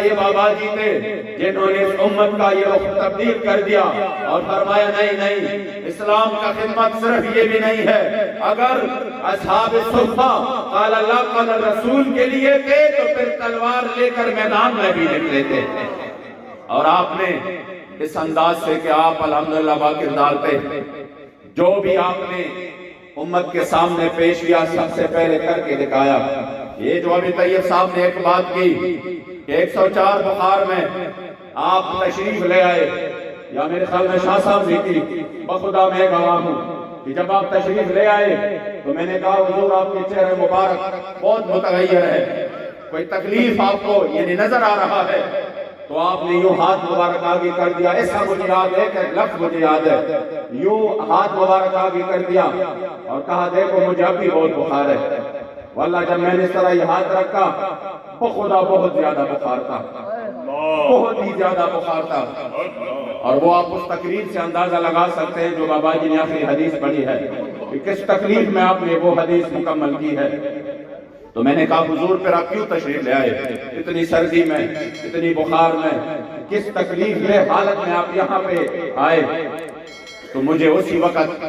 یہ بابا جی تھے جنہوں نے اس امت کا یہ رخ تبدیل کر دیا اور فرمایا نہیں، اسلام کا خدمت صرف یہ بھی نہیں ہے، اگر اصحاب صفہ قال اللہ قال رسول کے لیے تھے تو پھر تلوار لے کر میدان میں بھی نکلے تھے۔ اور آپ نے اس انداز سے کہ آپ الحمدللہ باکردار تھے، جو بھی آپ نے امت کے سامنے پیش کیا سب سے پہلے کر کے دکھایا۔ یہ جو ابھی طیب صاحب نے ایک بات کی کہ 104 بخار میں آپ تشریف لے آئے، یا میرے خیال میں شاہ صاحب نے کی، بخدا میں گواہ ہوں کہ جب آپ تشریف لے آئے تو میں نے کہا حضور آپ کے چہرے مبارک بہت متغیر ہے، کوئی تکلیف آپ کو یعنی نظر آ رہا ہے، تو آپ نے یوں ہاتھ مبارک آگے کر دیا۔ ایسا مجھے یاد ہے کہ لفظ مجھے یاد ہے، یوں ہاتھ مبارک آگے کر دیا اور کہا دیکھو مجھے اب بھی بہت بخار ہے۔ واللہ جب میں نے اس طرح یہ ہاتھ رکھا بخدا بہت زیادہ بخار تھا، بہت ہی زیادہ بخار تھا۔ اور وہ آپ اس تقریر سے اندازہ لگا سکتے ہیں جو بابا جی نے آخری حدیث پڑھی ہے کہ کس تکلیف میں آپ نے وہ حدیث مکمل کی ہے۔ تو میں نے کہا حضور پھر آپ کیوں تشریف لے آئے اتنی سردی میں، اتنی بخار میں، کس تکلیف میں حالت میں آپ یہاں پہ آئے؟ تو مجھے اسی وقت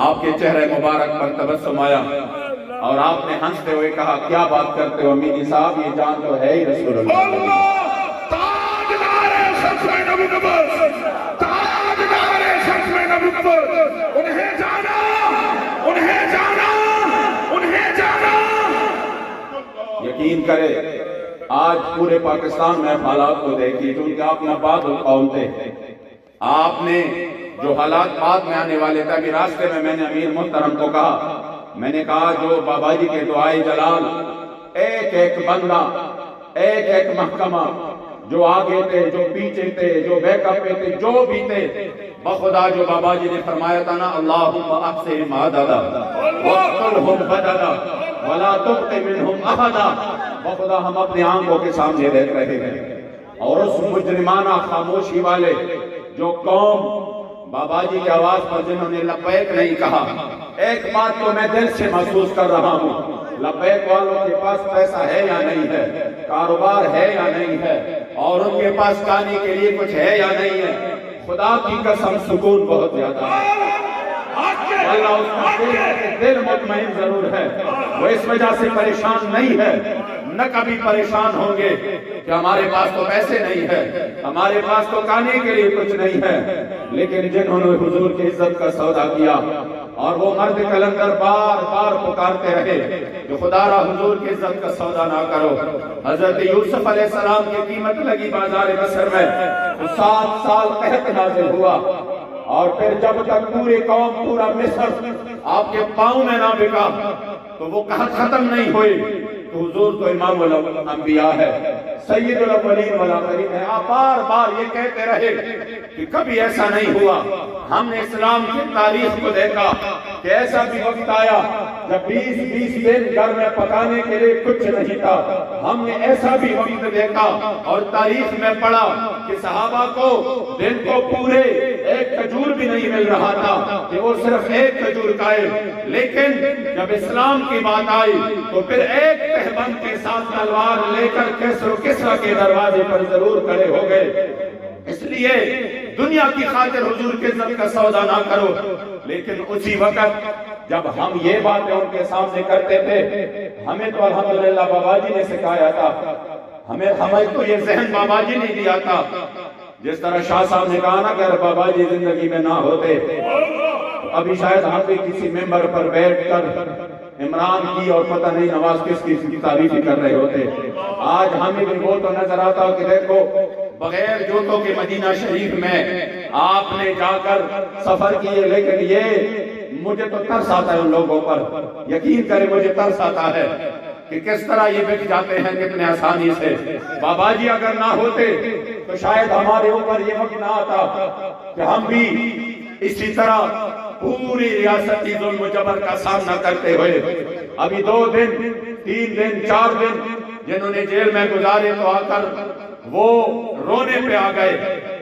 آپ کے چہرے مبارک پر تبسم آیا اور آپ نے ہنستے ہوئے کہا کیا بات کرتے ہو امیدی صاحب، یہ جان تو ہے ہی رسول اللہ۔ یقین کرے آج پورے پاکستان میں حالات کو دیکھی، چونکہ آپ نبات القوم تھے، آپ نے جو حالات بعد میں آنے والے تھے، ابھی راستے میں نے امیر محترم کو کہا، میں نے کہا جو بابا جی کے دعائے جلال، ایک ایک بندہ، ایک ایک محکمہ، جو آگے تھے، جو پیچھے تھے، جو بیک اپ پہ تھے، جو بھی تھے، بخدا جو بابا جی نے فرمایا تھا نا اللہم احصہم عددا واقتلہم بددا ولا تبق منہم احدا، بخدا ہم اپنے آنکھوں کے سامنے دیکھ رہے ہیں اور اس مجرمانہ خاموشی والے جو قوم بابا جی کی آواز پر جنہوں نے لبیک نہیں کہا، ایک بات تو میں دل سے محسوس کر رہا ہوں، لبیک والوں کے پاس پیسہ ہے یا نہیں ہے، کاروبار ہے یا نہیں ہے، اور ان کے پاس کھانے کے لیے کچھ ہے یا نہیں ہے، خدا کی قسم سکون بہت زیادہ ہے۔ اللہ اس کا دل مطمئن ضرور ہے، وہ اس وجہ سے پریشان نہیں ہے، نہ کبھی پریشان ہوں گے کہ ہمارے پاس تو پیسے نہیں ہے، ہمارے پاس تو کھانے کے لیے کچھ نہیں ہے، لیکن جنہوں نے حضور کی عزت کا سودا کیا اور وہ مرد کلندر بار بار پکارتے رہے کہ خدا را حضور کی عزت کا سودا نہ کرو۔ حضرت یوسف علیہ السلام کی قیمت لگی بازار مصر میں، 7 سال قحط نازل ہوا، اور پھر جب تک پوری قوم پورا مصر آپ کے پاؤں میں نہ بکا تو وہ قحط ختم نہیں ہوئی، تو حضور تو امام الانبیاء ہے، سید الاولین والآخرین ہے۔ آپ بار بار یہ کہتے رہے کہ کبھی ایسا نہیں ہوا، ہم نے اسلام کی تاریخ کو دیکھا کہ ایسا بھی وقت آیا جب 20 دن گھر میں پکانے کے لیے کچھ نہیں تھا، ہم نے ایسا بھی وقت دیکھا اور تاریخ میں پڑھا کہ صحابہ کو دن کو پورے ایک کھجور بھی نہیں مل رہا تھا کہ وہ صرف ایک کھجور کھائے، لیکن جب اسلام کی بات آئی تو پھر ایک تہبند کے ساتھ تلوار لے کر کسر و کسرا کے دروازے پر ضرور کھڑے ہو گئے۔ اس لیے دنیا کی خاطر حضور کی عزت کا سودا نہ کرو، لیکن اسی وقت جب ہم یہ باتیں ان کے سامنے کرتے تھے، ہمیں تو الحمدللہ بابا جی نے سکھایا تھا، ہمیں تو یہ ذہن بابا جی نے دیا تھا، جس طرح شاہ صاحب نے کہا نا کہ اگر بابا جی زندگی میں نہ ہوتے ابھی شاید ہم بھی کسی ممبر پر بیٹھ کر عمران کی اور پتہ نہیں نواز کس کی تعریف کر رہے ہوتے۔ آج ہمیں بھی وہ تو نظر آتا کہ دیکھو بغیر جوتوں کے مدینہ شریف میں آپ نے جا کر سفر کیے، لیکن یہ مجھے تو ترس آتا ہے ان لوگوں پر، یقین کرے مجھے ترس آتا ہے کہ کس طرح یہ بک جاتے ہیں کتنے آسانی سے۔ بابا جی اگر نہ ہوتے تو شاید ہمارے اوپر یہ وقت نہ آتا کہ ہم بھی اسی طرح پوری ریاستی ظلم و جبر کا سامنا کرتے ہوئے ابھی 2 دن 3 دن 4 دن جنہوں نے جیل میں گزارے تو آ کر وہ رونے پہ آ گئے،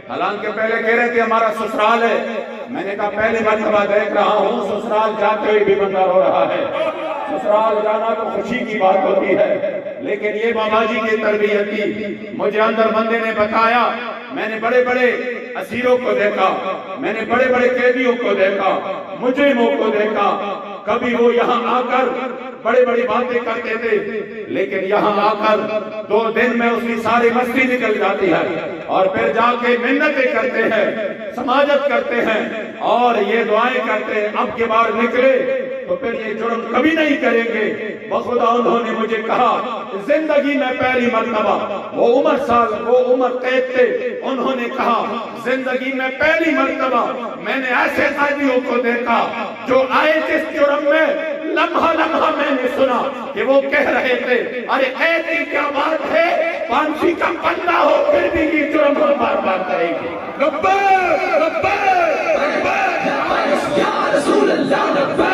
حالانکہ پہلے کہہ رہے کہ ہمارا سسرال ہے۔ میں نے کہا پہلے مرتبہ دیکھ رہا ہوں سسرال جاتے ہوئے بھی بندہ رو رہا ہے، سسرال جانا تو خوشی کی بات ہوتی ہے، لیکن یہ بابا جی کی تربیت تھی. مجھے اندر بندے نے بتایا، میں نے بڑے بڑے اسیروں کو دیکھا، میں نے بڑے بڑے قیدیوں کو دیکھا، مجرموں کو دیکھا، کبھی وہ یہاں آ کر بڑی بڑی باتیں کرتے تھے، لیکن یہاں آ کر 2 دن میں اس کی ساری مستی نکل جاتی ہے، اور پھر جا کے منتیں کرتے ہیں، سماجت کرتے ہیں، اور یہ دعائیں کرتے ہیں اب کے بار نکلے تو پھر یہ جرم کبھی نہیں کریں گے. بخدا انہوں نے مجھے کہا زندگی میں پہلی مرتبہ، وہ عمر قید تھے، انہوں نے کہا زندگی میں پہلی مرتبہ میں نے ایسے قیدیوں کو دیکھا جو آئے جس جرم میں، لمحہ لمحہ میں نے سنا کہ وہ کہہ رہے تھے ارے قید کی کیا بات ہے، پانسی کا بندہ ہو پھر بھی یہ جرم ہم بار بار کریں گے. لبیک لبیک لبیک یا رسول اللہ لبیک.